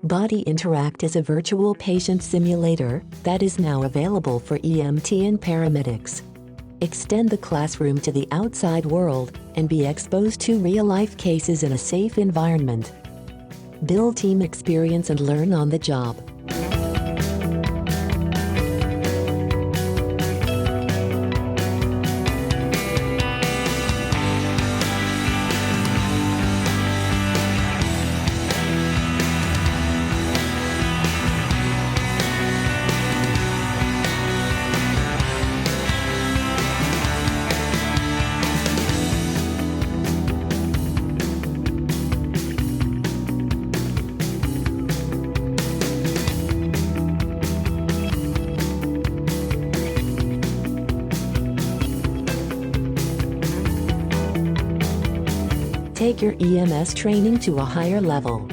Body Interact is a virtual patient simulator that is now available for EMT and paramedics. Extend the classroom to the outside world and be exposed to real-life cases in a safe environment. Build team experience and learn on the job. Take your EMS training to a higher level.